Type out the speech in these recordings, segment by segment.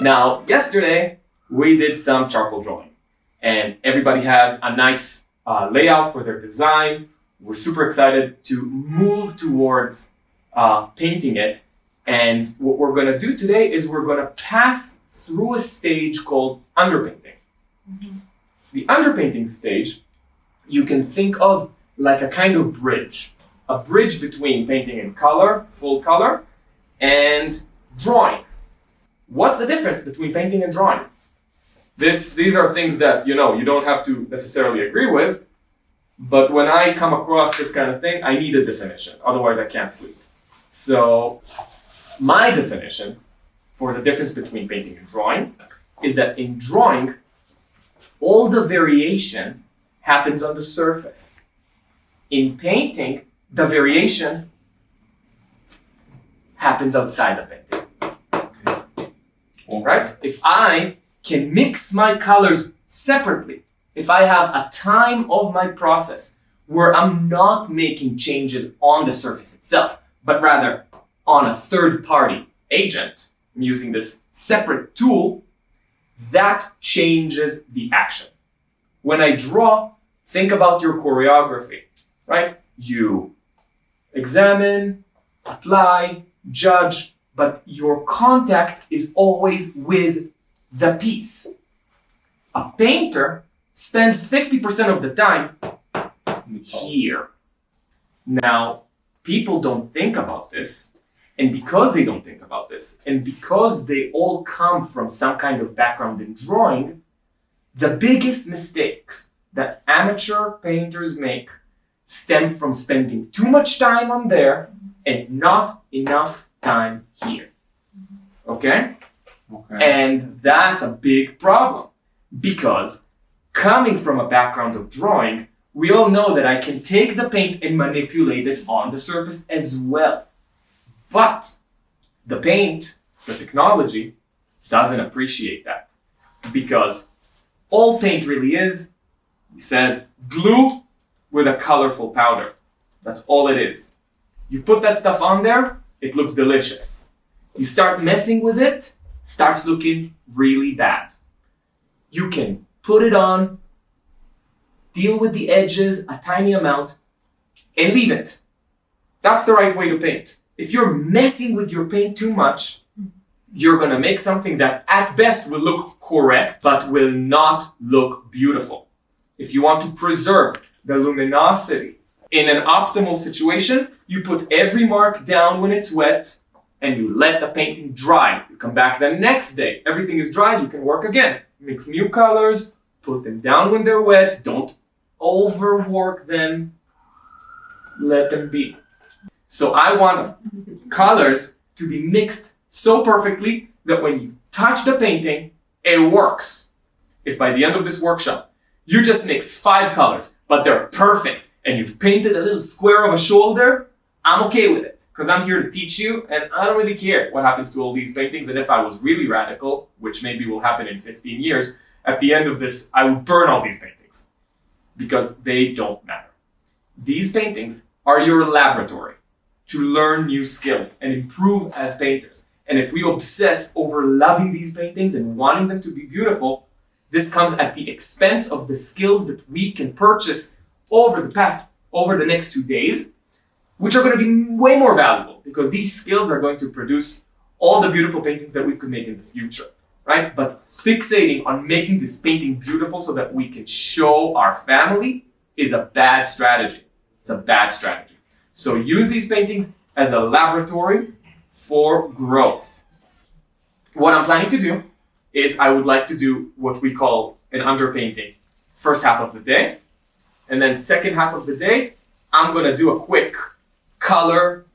Now, yesterday, we did some charcoal drawing and everybody has a nice layout for their design. We're super excited to move towards painting it. And what we're gonna do today is we're gonna pass through a stage called underpainting. Mm-hmm. The underpainting stage, you can think of like a kind of bridge. A bridge between painting in color, full color, and drawing. What's the difference between painting and drawing? These are things that, you don't have to necessarily agree with, but when I come across this kind of thing, I need a definition, otherwise I can't sleep. So, my definition for the difference between painting and drawing is that in drawing, all the variation happens on the surface. In painting, the variation happens outside the painting. All right? If I can mix my colors separately, if I have a time of my process where I'm not making changes on the surface itself, but rather on a third-party agent, I'm using this separate tool, that changes the action. When I draw, think about your choreography, right? You examine, apply, judge, but your contact is always with the piece. A painter spends 50% of the time here. Now, people don't think about this, and because they don't think about this, and because they all come from some kind of background in drawing, the biggest mistakes that amateur painters make stem from spending too much time on there and not enough time here. Okay? And that's a big problem because coming from a background of drawing, we all know that I can take the paint and manipulate it on the surface as well. But the paint, the technology, doesn't appreciate that because all paint really is, we said, glue with a colorful powder. That's all it is. You put that stuff on there, it looks delicious. You start messing with it, starts looking really bad. You can put it on, deal with the edges a tiny amount, and leave it. That's the right way to paint. If you're messing with your paint too much, you're gonna make something that at best will look correct, but will not look beautiful. If you want to preserve the luminosity in an optimal situation, you put every mark down when it's wet and you let the painting dry. You come back the next day, everything is dry, you can work again. Mix new colors, put them down when they're wet, don't overwork them, let them be. So I want colors to be mixed so perfectly that when you touch the painting, it works. If by the end of this workshop, you just mix 5 colors, but they're perfect, and you've painted a little square of a shoulder, I'm okay with it, because I'm here to teach you, and I don't really care what happens to all these paintings, and if I was really radical, which maybe will happen in 15 years, at the end of this, I would burn all these paintings, because they don't matter. These paintings are your laboratory to learn new skills and improve as painters. And if we obsess over loving these paintings and wanting them to be beautiful, this comes at the expense of the skills that we can purchase over the next 2 days, which are going to be way more valuable because these skills are going to produce all the beautiful paintings that we could make in the future, right? But fixating on making this painting beautiful so that we can show our family is a bad strategy. It's a bad strategy. So use these paintings as a laboratory for growth. What I'm planning to do is I would like to do what we call an underpainting first half of the day. And then second half of the day, I'm going to do a quick color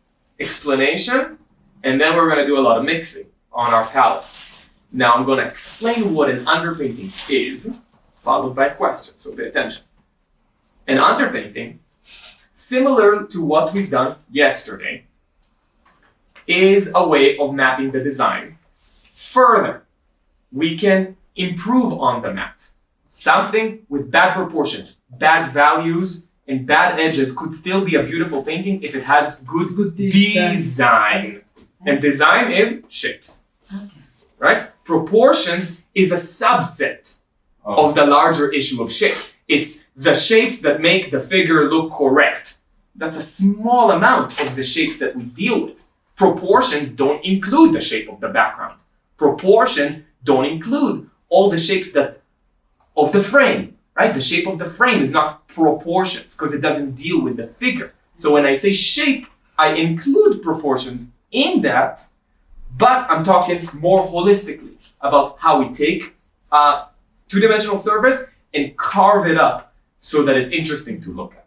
explanation. And then we're going to do a lot of mixing on our palettes. Now I'm going to explain what an underpainting is, followed by a question. So pay attention. An underpainting, similar to what we've done yesterday, is a way of mapping the design. Further, we can improve on the map. Something with bad proportions, bad values, and bad edges could still be a beautiful painting if it has good design. And design is shapes. right? Proportions is a subset of the larger issue of shape. It's the shapes that make the figure look correct. That's a small amount of the shapes that we deal with. Proportions don't include the shape of the background. Proportions don't include all the shapes of the frame, right? The shape of the frame is not proportions because it doesn't deal with the figure. So when I say shape, I include proportions in that, but I'm talking more holistically about how we take a two-dimensional surface and carve it up so that it's interesting to look at.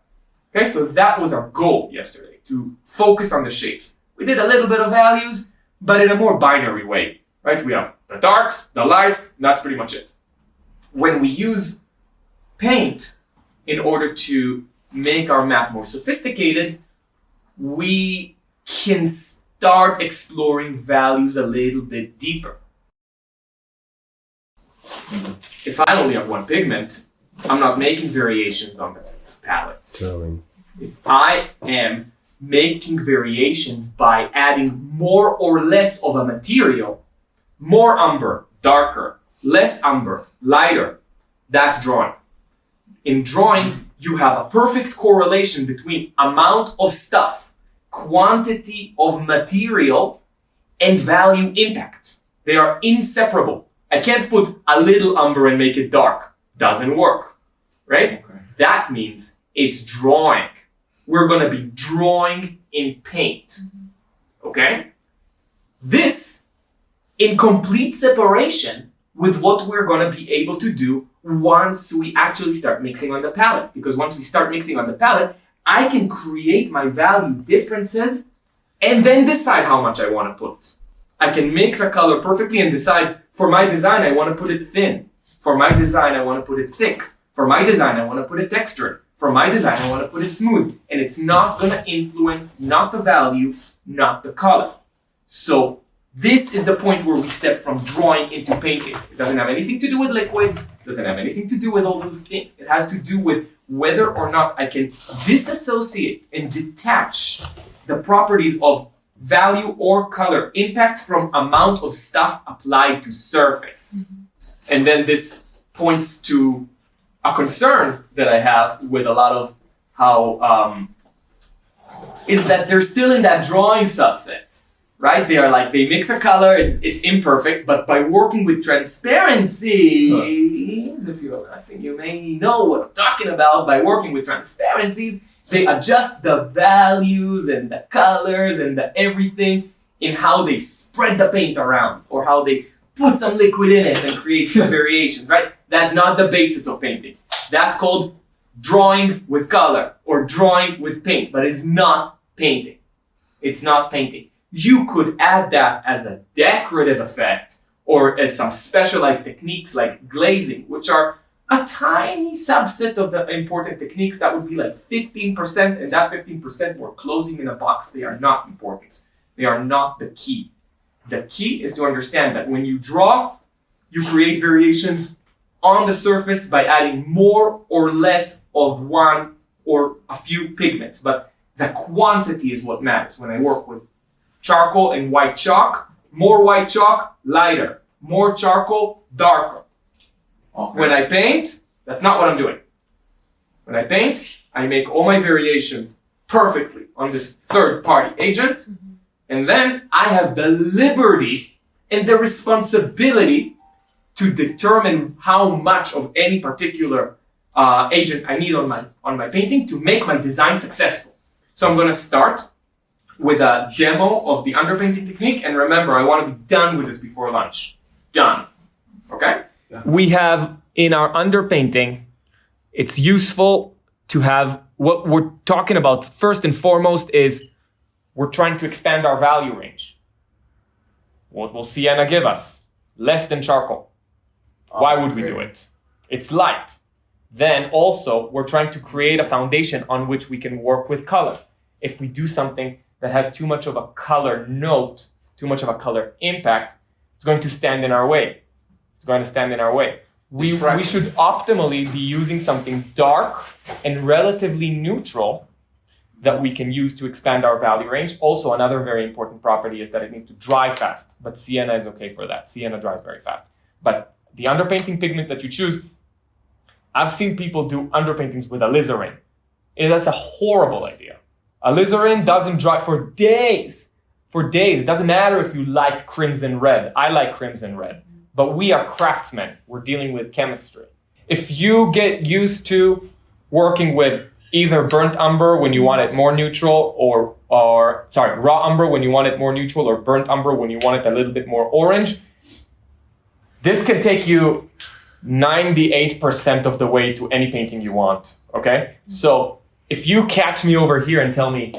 Okay, so that was our goal yesterday, to focus on the shapes. We did a little bit of values, but in a more binary way, right? We have the darks, the lights, and that's pretty much it. When we use paint in order to make our map more sophisticated, we can start exploring values a little bit deeper. If I only have one pigment, I'm not making variations on the palette. Totally. If I am making variations by adding more or less of a material, more umber, darker, less umber, lighter, that's drawing. In drawing, you have a perfect correlation between amount of stuff, quantity of material, and value impact. They are inseparable. I can't put a little umber and make it dark. Doesn't work, right? Okay. That means it's drawing. We're going to be drawing in paint, okay? This in complete separation with what we're going to be able to do once we actually start mixing on the palette. Because once we start mixing on the palette, I can create my value differences and then decide how much I want to put. I can mix a color perfectly and decide, for my design, I want to put it thin. For my design, I want to put it thick. For my design, I want to put it textured. For my design, I want to put it smooth. And it's not going to influence not the value, not the color. So this is the point where we step from drawing into painting. It doesn't have anything to do with liquids. It doesn't have anything to do with all those things. It has to do with whether or not I can disassociate and detach the properties of value or color impact from amount of stuff applied to surface. Mm-hmm. And then this points to a concern that I have with a lot of how is that they're still in that drawing subset, right? They are like, they mix a color, it's imperfect, but by working with transparencies, if you're laughing, you may know what I'm talking about. By working with transparencies, they adjust the values and the colors and the everything in how they spread the paint around or how they put some liquid in it and create variations, right? That's not the basis of painting. That's called drawing with color or drawing with paint, but it's not painting. It's not painting. You could add that as a decorative effect or as some specialized techniques like glazing, which are a tiny subset of the important techniques. That would be like 15%, and that 15% we're closing in a box. They are not important. They are not the key. The key is to understand that when you draw, you create variations on the surface by adding more or less of one or a few pigments. But the quantity is what matters. When I work with charcoal and white chalk, more white chalk, lighter. More charcoal, darker. Okay. When I paint, that's not what I'm doing. When I paint, I make all my variations perfectly on this third-party agent. Mm-hmm. And then I have the liberty and the responsibility to determine how much of any particular agent I need on my painting to make my design successful. So I'm going to start with a demo of the underpainting technique. And remember, I want to be done with this before lunch. Done. Okay? Yeah. We have in our underpainting, it's useful to have what we're talking about first and foremost is we're trying to expand our value range. What will sienna give us? Less than charcoal. Why would we do it? It's light. Then also, we're trying to create a foundation on which we can work with color. If we do something that has too much of a color note, too much of a color impact, it's going to stand in our way. It's going to stand in our way. We should optimally be using something dark and relatively neutral that we can use to expand our value range. Also, another very important property is that it needs to dry fast, but sienna is okay for that. Sienna dries very fast. But the underpainting pigment that you choose, I've seen people do underpaintings with alizarin. And that's a horrible idea. Alizarin doesn't dry for days. For days. It doesn't matter if you like crimson red. I like crimson red. But we are craftsmen. We're dealing with chemistry. If you get used to working with either burnt umber when you want it more neutral or raw umber when you want it more neutral, or burnt umber when you want it a little bit more orange, this can take you 98% of the way to any painting you want, okay? So if you catch me over here and tell me,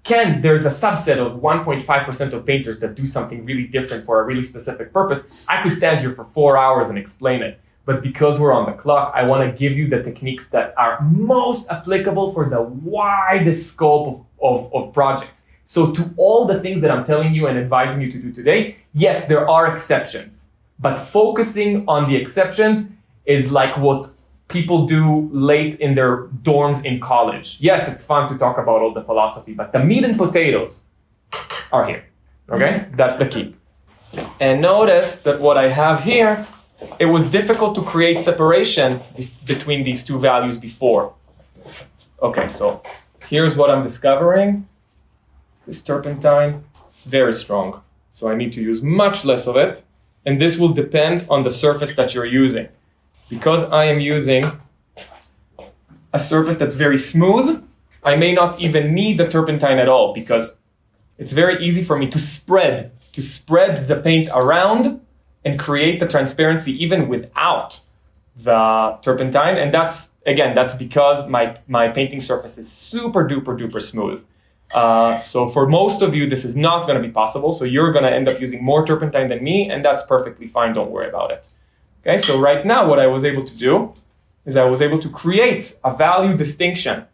Ken, there's a subset of 1.5% of painters that do something really different for a really specific purpose, I could stand here for 4 hours and explain it. But because we're on the clock, I want to give you the techniques that are most applicable for the widest scope of projects. So to all the things that I'm telling you and advising you to do today, yes, there are exceptions. But focusing on the exceptions is like what people do late in their dorms in college. Yes, it's fun to talk about all the philosophy, but the meat and potatoes are here, okay? That's the key. And notice that what I have here, it was difficult to create separation between these two values before. Okay, so here's what I'm discovering. This turpentine is very strong, so I need to use much less of it. And this will depend on the surface that you're using. Because I am using a surface that's very smooth, I may not even need the turpentine at all, because it's very easy for me to spread the paint around and create the transparency even without the turpentine. And that's because my painting surface is super duper smooth. So for most of you, this is not going to be possible. So you're going to end up using more turpentine than me, and that's perfectly fine. Don't worry about it. Okay, so right now what I was able to do is I was able to create a value distinction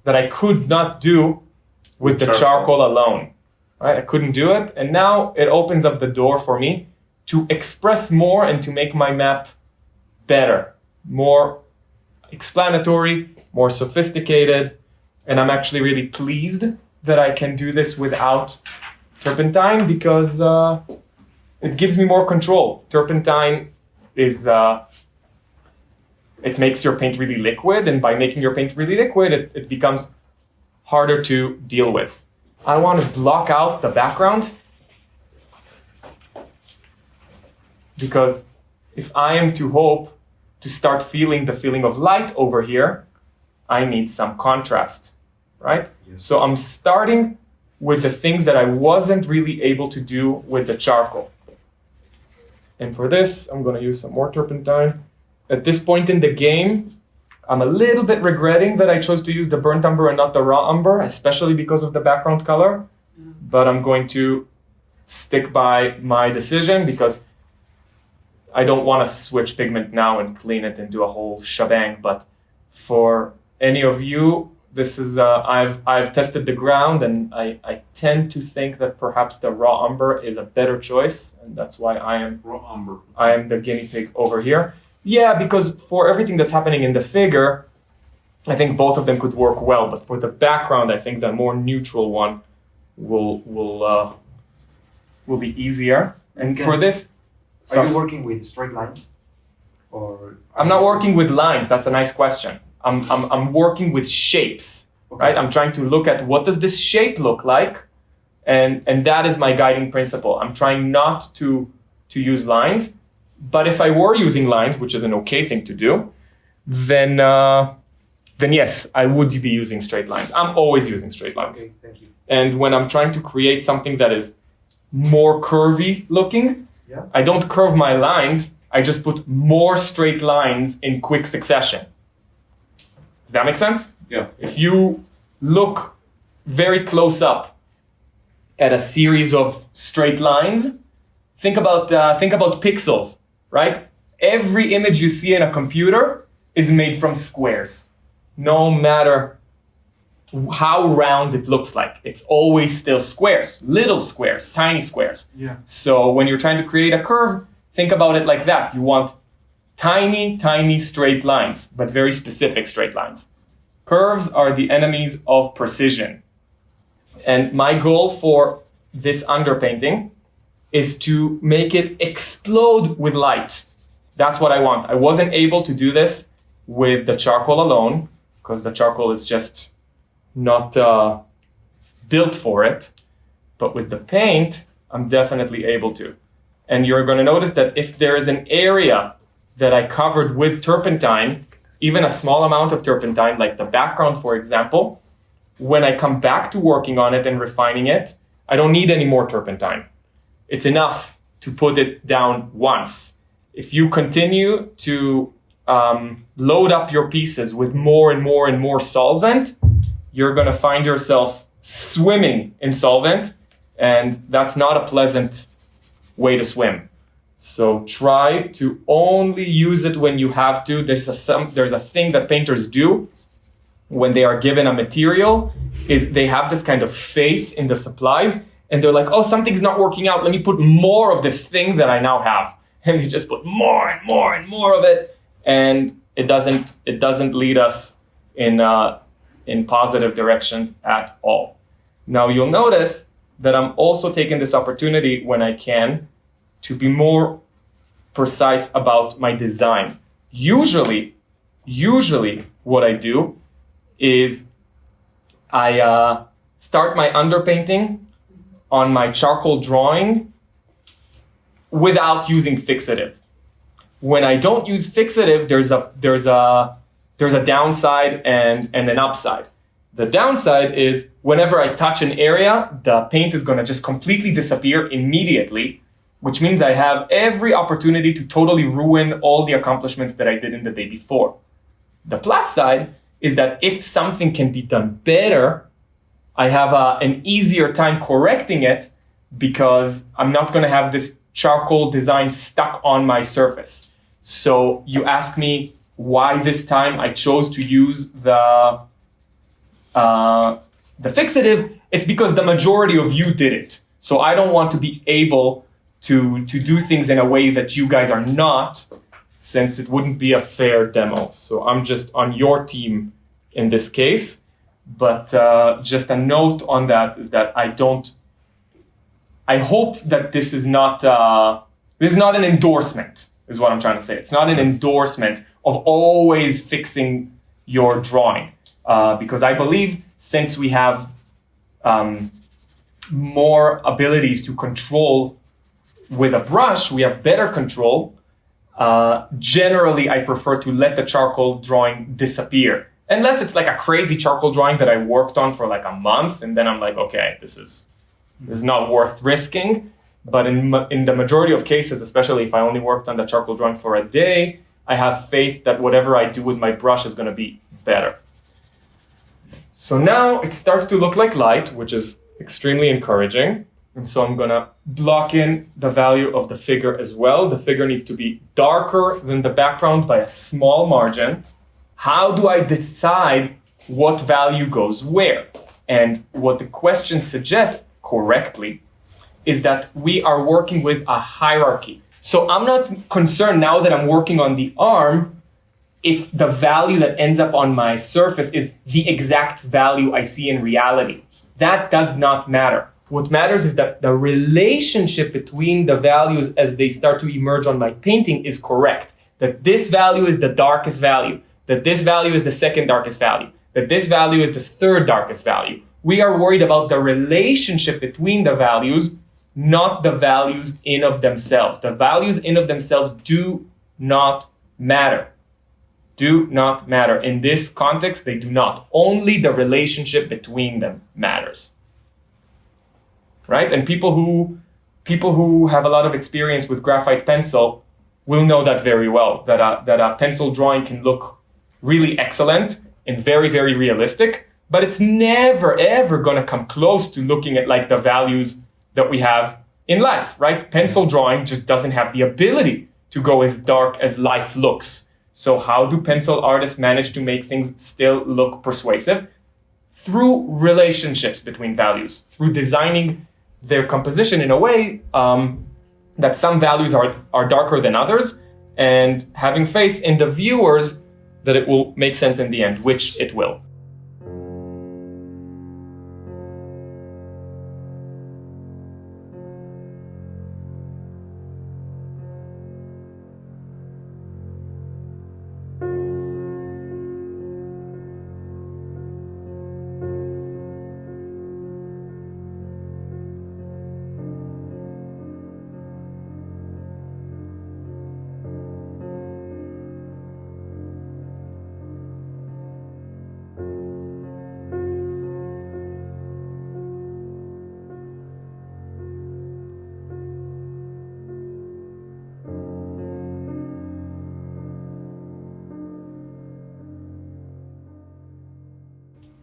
that I could not do with the charcoal alone. Right? I couldn't do it. And now it opens up the door for me to express more and to make my map better, more explanatory, more sophisticated. And I'm actually really pleased that I can do this without turpentine, because it gives me more control. Turpentine is, it makes your paint really liquid, and by making your paint really liquid, it becomes harder to deal with. I want to block out the background, because if I am to hope to start feeling the feeling of light over here, I need some contrast, right? Yes. So I'm starting with the things that I wasn't really able to do with the charcoal. And for this, I'm going to use some more turpentine. At this point in the game, I'm a little bit regretting that I chose to use the burnt umber and not the raw umber, especially because of the background color. But I'm going to stick by my decision, because I don't want to switch pigment now and clean it and do a whole shebang. But for any of you, this is I've tested the ground, and I tend to think that perhaps the raw umber is a better choice, and that's why I am the guinea pig over here. Yeah, because for everything that's happening in the figure, I think both of them could work well. But for the background, I think the more neutral one will be easier. And for this, are you working with straight lines, or I'm not working with lines? That's a nice question. I'm working with shapes, okay. Right? I'm trying to look at what does this shape look like, and that is my guiding principle. I'm trying not to use lines, but if I were using lines, which is an okay thing to do, then yes, I would be using straight lines. I'm always using straight lines. Okay, thank you. And when I'm trying to create something that is more curvy looking, yeah. I don't curve my lines. I just put more straight lines in quick succession. Does that make sense? Yeah. If you look very close up at a series of straight lines, think about pixels, right? Every image you see in a computer is made from squares, no matter how round it looks like. It's always still squares, little squares, tiny squares. Yeah. So when you're trying to create a curve, think about it like that. You want tiny straight lines, but very specific straight lines. Curves are the enemies of precision. And my goal for this underpainting is to make it explode with light. That's what I want. I wasn't able to do this with the charcoal alone because the charcoal is just not built for it. But with the paint, I'm definitely able to. And you're going to notice that if there is an area that I covered with turpentine, even a small amount of turpentine, like the background, for example, when I come back to working on it and refining it, I don't need any more turpentine. It's enough to put it down once. If you continue to load up your pieces with more and more and more solvent, you're going to find yourself swimming in solvent, and that's not a pleasant way to swim. So try to only use it when you have to. There's a thing that painters do when they are given a material, is they have this kind of faith in the supplies, and they're like, oh, something's not working out. Let me put more of this thing that I now have. And they just put more and more and more of it, and it doesn't lead us in positive directions at all. Now you'll notice that I'm also taking this opportunity when I can to be more precise about my design. Usually what I do is I start my underpainting on my charcoal drawing without using fixative. When I don't use fixative, there's a downside and an upside. The downside is whenever I touch an area, the paint is going to just completely disappear immediately, which means I have every opportunity to totally ruin all the accomplishments that I did in the day before. The plus side is that if something can be done better, I have an easier time correcting it because I'm not going to have this charcoal design stuck on my surface. So you ask me why this time I chose to use the fixative. It's because the majority of you did it. So I don't want to be able to do things in a way that you guys are not, since it wouldn't be a fair demo. So I'm just on your team in this case. But just a note on that is that I hope that this is not an endorsement, is what I'm trying to say. It's not an endorsement of always fixing your drawing. Because I believe since we have more abilities to control with a brush, we have better control. Generally, I prefer to let the charcoal drawing disappear. Unless it's like a crazy charcoal drawing that I worked on for like a month, and then I'm like, okay, this is not worth risking. But in the majority of cases, especially if I only worked on the charcoal drawing for a day, I have faith that whatever I do with my brush is going to be better. So now it starts to look like light, which is extremely encouraging. And so I'm going to block in the value of the figure as well. The figure needs to be darker than the background by a small margin. How do I decide what value goes where? And what the question suggests correctly is that we are working with a hierarchy. So I'm not concerned now that I'm working on the arm if the value that ends up on my surface is the exact value I see in reality. That does not matter. What matters is that the relationship between the values as they start to emerge on my painting is correct. That this value is the darkest value. That this value is the second darkest value. That this value is the third darkest value. We are worried about the relationship between the values, not the values in of themselves. The values in of themselves do not matter. Do not matter. In this context, they do not. Only the relationship between them matters. Right? And people who have a lot of experience with graphite pencil will know that very well, that a pencil drawing can look really excellent and very, very realistic, but it's never, ever going to come close to looking at like the values that we have in life, right? Pencil drawing just doesn't have the ability to go as dark as life looks. So how do pencil artists manage to make things still look persuasive? Through relationships between values, through designing their composition in a way that some values are darker than others, and having faith in the viewers that it will make sense in the end, which it will.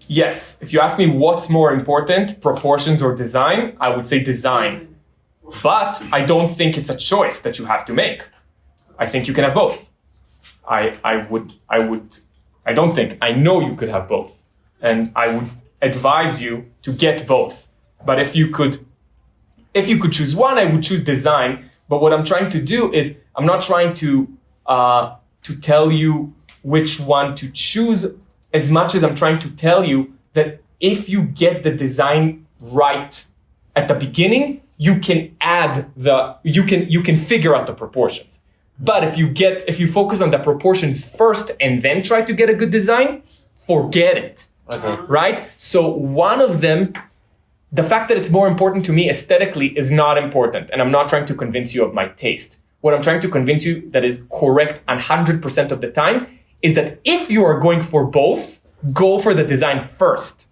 yes, if you ask me what's more important, proportions or design, I would say design. But I don't think it's a choice that you have to make. I think you can have both. I know you could have both. And I would advise you to get both. But if you could choose one, I would choose design. But what I'm trying to do is, I'm not trying to tell you which one to choose, as much as I'm trying to tell you that if you get the design right at the beginning, you can you can figure out the proportions. But if you focus on the proportions first and then try to get a good design, forget it. Okay. Right? So one of them, the fact that it's more important to me aesthetically is not important. And I'm not trying to convince you of my taste. What I'm trying to convince you that is correct 100% of the time is that if you are going for both, go for the design first.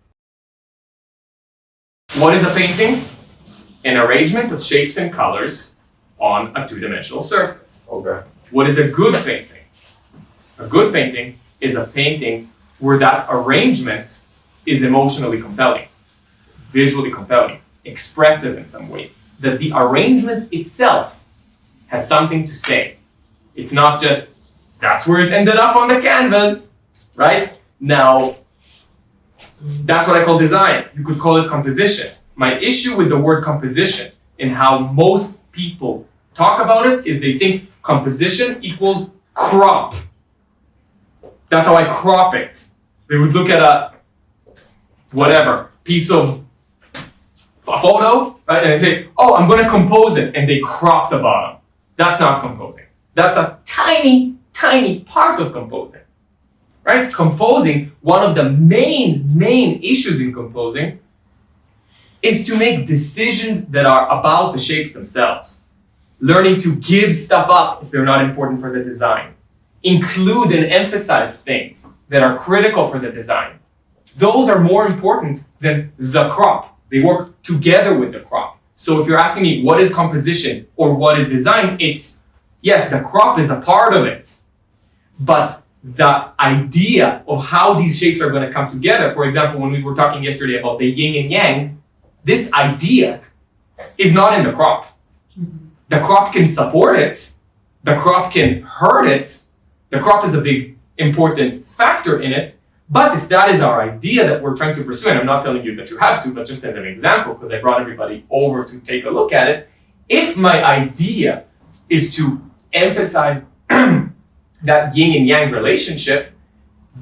What is a painting? An arrangement of shapes and colors on a two-dimensional surface. Okay. What is a good painting? A good painting is a painting where that arrangement is emotionally compelling, visually compelling, expressive in some way. That the arrangement itself has something to say. It's not just, that's where it ended up on the canvas, right? Now, that's what I call design. You could call it composition. My issue with the word composition and how most people talk about it is they think composition equals crop. That's how I crop it. They would look at a piece of a photo, right? And they say, oh, I'm going to compose it. And they crop the bottom. That's not composing. That's a tiny, tiny part of composing, right? Composing, one of the main issues in composing is to make decisions that are about the shapes themselves. Learning to give stuff up if they're not important for the design. Include and emphasize things that are critical for the design. Those are more important than the crop. They work together with the crop. So if you're asking me what is composition or what is design, it's, yes, the crop is a part of it. But the idea of how these shapes are going to come together, for example, when we were talking yesterday about the yin and yang, this idea is not in the crop. The crop can support it. The crop can hurt it. The crop is a big, important factor in it. But if that is our idea that we're trying to pursue, and I'm not telling you that you have to, but just as an example, because I brought everybody over to take a look at it, if my idea is to emphasize that yin and yang relationship,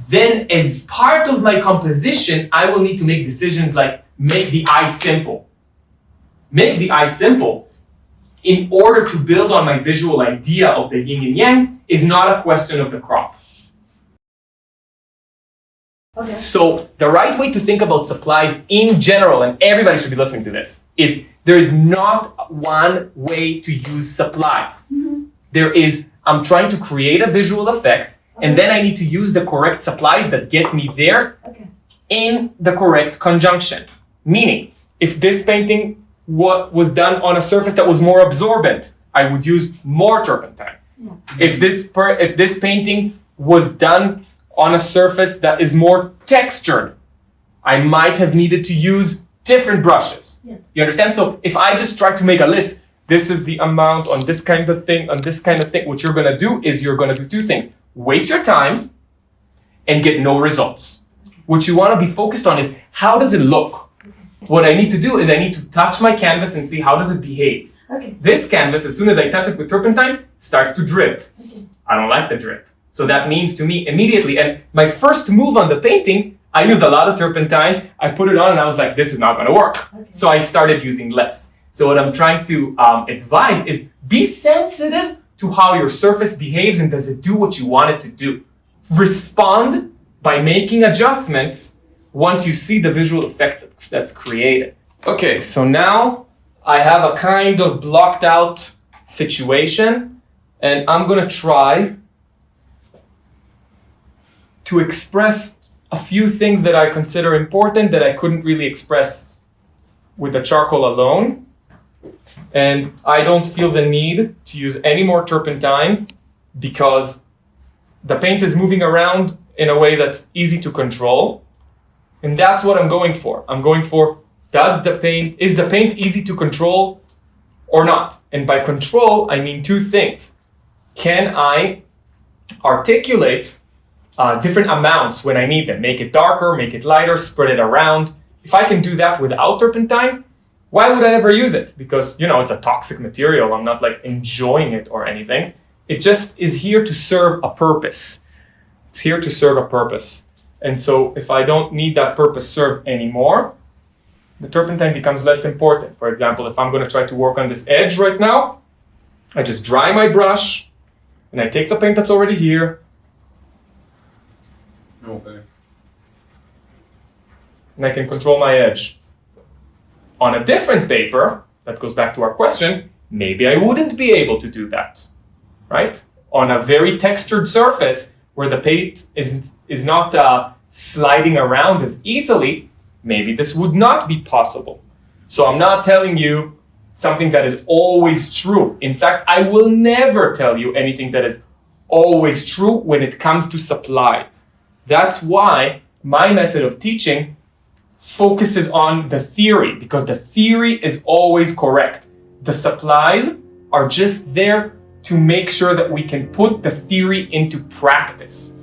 then as part of my composition, I will need to make decisions like make the eye simple. Make the eye simple in order to build on my visual idea of the yin and yang is not a question of the crop. Okay. So the right way to think about supplies in general, and everybody should be listening to this, is there is not one way to use supplies. Mm-hmm. There is, I'm trying to create a visual effect, and then I need to use the correct supplies that get me there in the correct conjunction. Meaning, if this painting was done on a surface that was more absorbent, I would use more turpentine. Yeah. If this painting was done on a surface that is more textured, I might have needed to use different brushes. Yeah. You understand? So if I just try to make a list, this is the amount on this kind of thing, what you're gonna do is you're gonna do two things. Waste your time and get no results. What you wanna be focused on is how does it look? What I need to do is I need to touch my canvas and see how does it behave. Okay. This canvas, as soon as I touch it with turpentine, starts to drip. Okay. I don't like the drip. So that means to me immediately, and my first move on the painting, I used a lot of turpentine, I put it on and I was like, this is not gonna work. Okay. So I started using less. So what I'm trying to advise is be sensitive to how your surface behaves and does it do what you want it to do. Respond by making adjustments once you see the visual effect that's created. Okay, so now I have a kind of blocked out situation and I'm gonna try to express a few things that I consider important that I couldn't really express with the charcoal alone. And I don't feel the need to use any more turpentine because the paint is moving around in a way that's easy to control. And that's what I'm going for. I'm going for, is the paint easy to control or not? And by control, I mean two things. Can I articulate different amounts when I need them? Make it darker, make it lighter, spread it around. If I can do that without turpentine, why would I ever use it? Because, it's a toxic material. I'm not like enjoying it or anything. It just is here to serve a purpose. It's here to serve a purpose. And so if I don't need that purpose served anymore, the turpentine becomes less important. For example, if I'm going to try to work on this edge right now, I just dry my brush and I take the paint that's already here. Okay. And I can control my edge. On a different paper, that goes back to our question, maybe I wouldn't be able to do that, right? On a very textured surface where the paint is not sliding around as easily, maybe this would not be possible. So I'm not telling you something that is always true. In fact, I will never tell you anything that is always true when it comes to supplies. That's why my method of teaching focuses on the theory, because the theory is always correct. The supplies are just there to make sure that we can put the theory into practice.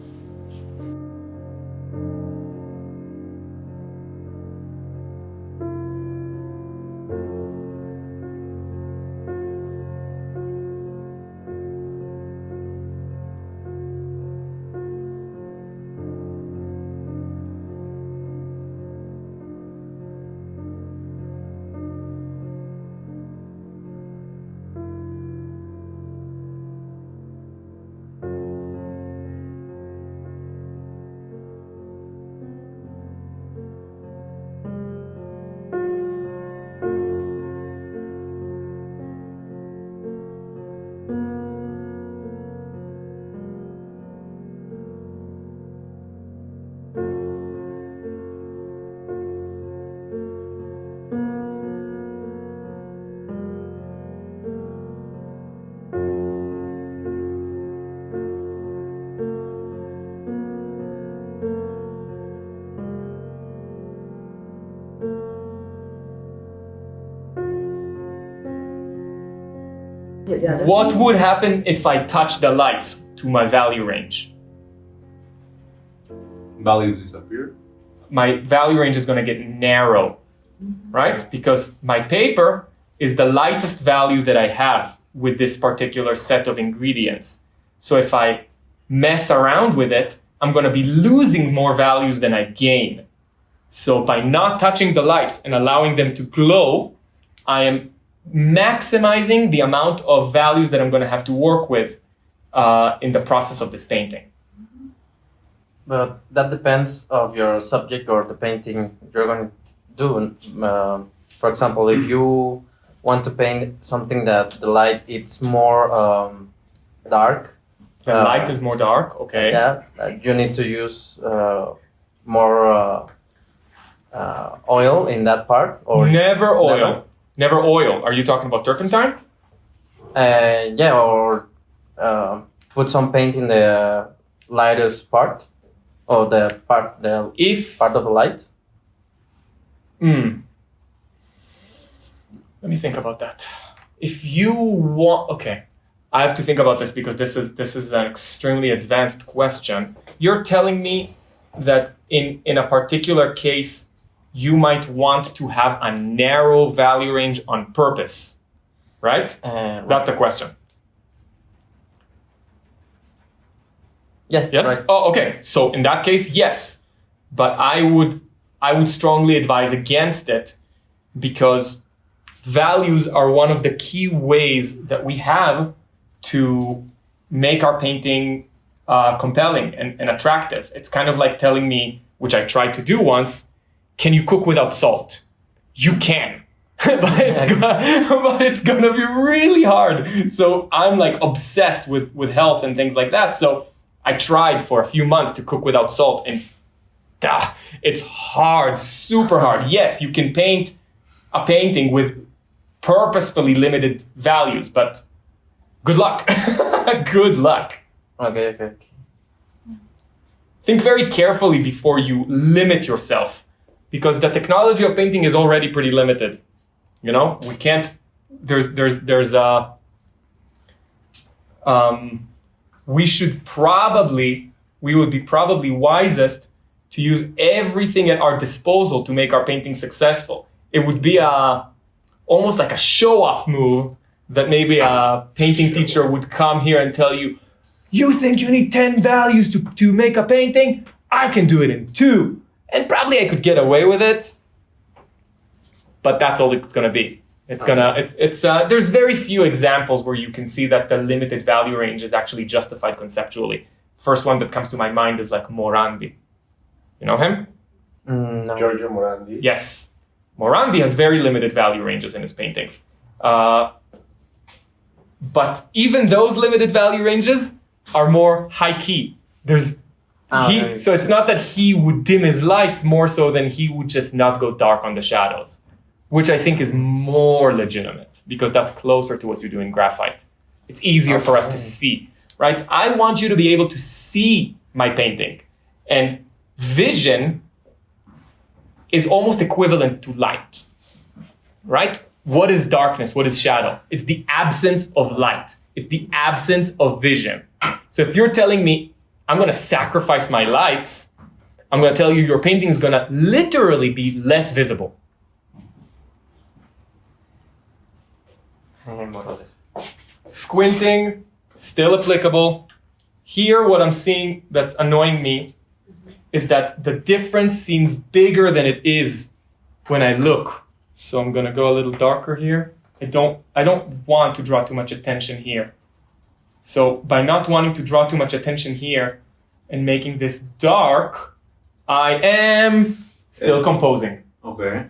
What would happen if I touch the lights to my value range? Values disappear. My value range is going to get narrow, right? Because my paper is the lightest value that I have with this particular set of ingredients. So if I mess around with it, I'm going to be losing more values than I gain. So by not touching the lights and allowing them to glow, I am maximizing the amount of values that I'm going to have to work with in the process of this painting. But that depends of your subject or the painting you're going to do. For example, if you want to paint something that the light it's more dark. The light is more dark, okay. Yeah, you need to use more oil in that part. Or Never oil. Never oil. Are you talking about turpentine? Yeah, or put some paint in the lightest part, or the part of the light. Let me think about that. If you want, okay, I have to think about this because this is an extremely advanced question. You're telling me that in a particular case, you might want to have a narrow value range on purpose, right? That's the question. Yeah. Yes? Right. Oh, okay. So in that case, yes. But I would strongly advise against it because values are one of the key ways that we have to make our painting compelling and attractive. It's kind of like telling me, which I tried to do once, can you cook without salt? You can, but it's gonna be really hard. So I'm like obsessed with health and things like that. So I tried for a few months to cook without salt and it's hard, super hard. Yes, you can paint a painting with purposefully limited values, but good luck. Good luck. Okay. Think very carefully before you limit yourself because the technology of painting is already pretty limited. You know, we can't, we would be probably wisest to use everything at our disposal to make our painting successful. It would be almost like a show-off move that maybe a painting teacher would come here and tell you, you think you need 10 values to make a painting? I can do it in 2. And probably I could get away with it, but that's all it's gonna be. There's very few examples where you can see that the limited value range is actually justified conceptually. First one that comes to my mind is like Morandi. You know him? No. Giorgio Morandi. Yes. Morandi has very limited value ranges in his paintings. But even those limited value ranges are more high key. So it's not that he would dim his lights, more so than he would just not go dark on the shadows, which I think is more legitimate because that's closer to what you do in graphite. It's easier for us to see, right? I want you to be able to see my painting, and vision is almost equivalent to light, right? What is darkness? What is shadow? It's the absence of light. It's the absence of vision. So if you're telling me, I'm going to sacrifice my lights, I'm going to tell you your painting is going to literally be less visible. Squinting, still applicable. Here, what I'm seeing that's annoying me is that the difference seems bigger than it is when I look. So I'm gonna go a little darker here. I don't want to draw too much attention here. So by not wanting to draw too much attention here and making this dark, I am still composing. Okay.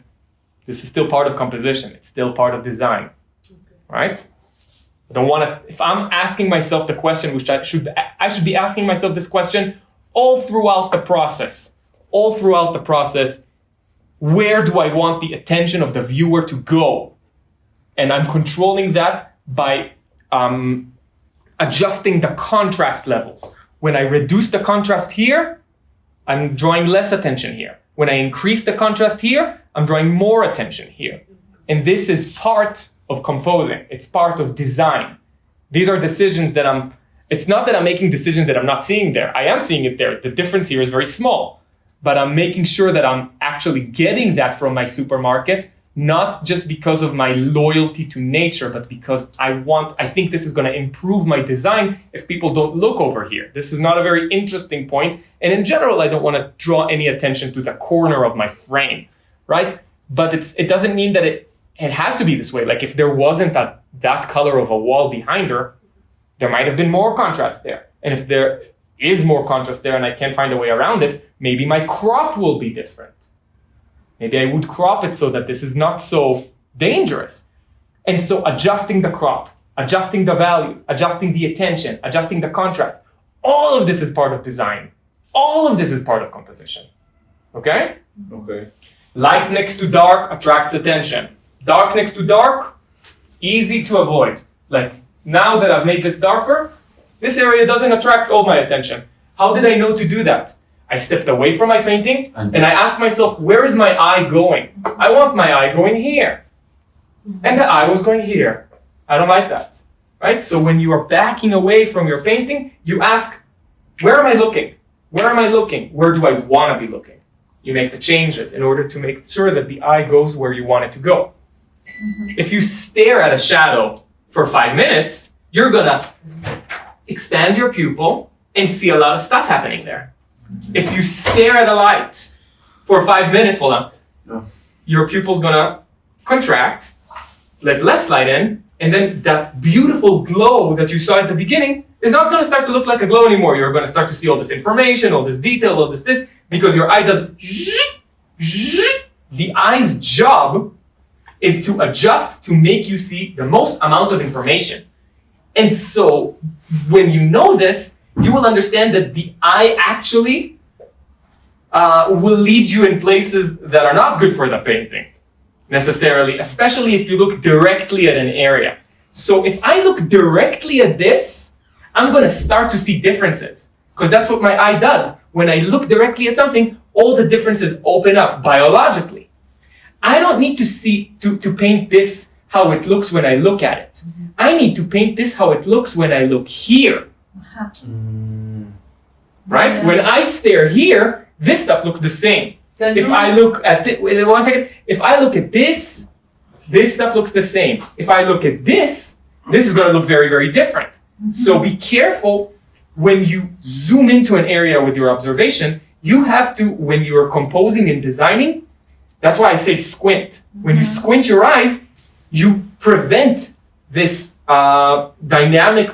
This is still part of composition. It's still part of design, right? I don't want to, if I'm asking myself the question, which I should be asking myself this question all throughout the process, where do I want the attention of the viewer to go? And I'm controlling that by adjusting the contrast levels. When I reduce the contrast here, I'm drawing less attention here. When I increase the contrast here, I'm drawing more attention here. And this is part of composing. It's part of design. These are decisions that it's not that I'm making decisions that I'm not seeing there. I am seeing it there. The difference here is very small. But I'm making sure that I'm actually getting that from my supermarket, not just because of my loyalty to nature, but because I think this is going to improve my design if people don't look over here. This is not a very interesting point. And in general, I don't want to draw any attention to the corner of my frame, right? But it doesn't mean that it has to be this way. Like if there wasn't that color of a wall behind her, there might have been more contrast there. And if there is more contrast there and I can't find a way around it, maybe my crop will be different. Maybe I would crop it so that this is not so dangerous. And so adjusting the crop, adjusting the values, adjusting the attention, adjusting the contrast, all of this is part of design. All of this is part of composition. Okay? Okay. Light next to dark attracts attention. Dark next to dark, easy to avoid. Like now that I've made this darker, this area doesn't attract all my attention. How did I know to do that? I stepped away from my painting and I asked myself, where is my eye going? I want my eye going here. And the eye was going here. I don't like that, right? So when you are backing away from your painting, you ask, where am I looking? Where am I looking? Where do I want to be looking? You make the changes in order to make sure that the eye goes where you want it to go. If you stare at a shadow for 5 minutes, you're gonna expand your pupil and see a lot of stuff happening there. If you stare at a light for 5 minutes, your pupil's gonna contract, let less light in, and then that beautiful glow that you saw at the beginning is not gonna start to look like a glow anymore. You're gonna start to see all this information, all this detail, all this, because your eye does the eye's job is to adjust to make you see the most amount of information. And so when you know this, you will understand that the eye actually will lead you in places that are not good for the painting, necessarily, especially if you look directly at an area. So if I look directly at this, I'm gonna start to see differences, because that's what my eye does. When I look directly at something, all the differences open up biologically. I don't need to see, to paint this how it looks when I look at it. I need to paint this how it looks when I look here. Right? Yeah. When I stare here, this stuff looks the same. If I look at this, wait 1 second. If I look at this stuff looks the same. If I look at this is going to look very, very different. So be careful when you zoom into an area with your observation. You have to, when you're composing and designing, that's why I say squint. When you squint your eyes, you prevent this dynamic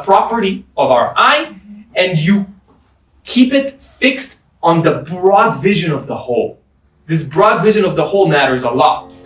property of our eye, and you keep it fixed on the broad vision of the whole. This broad vision of the whole matters a lot.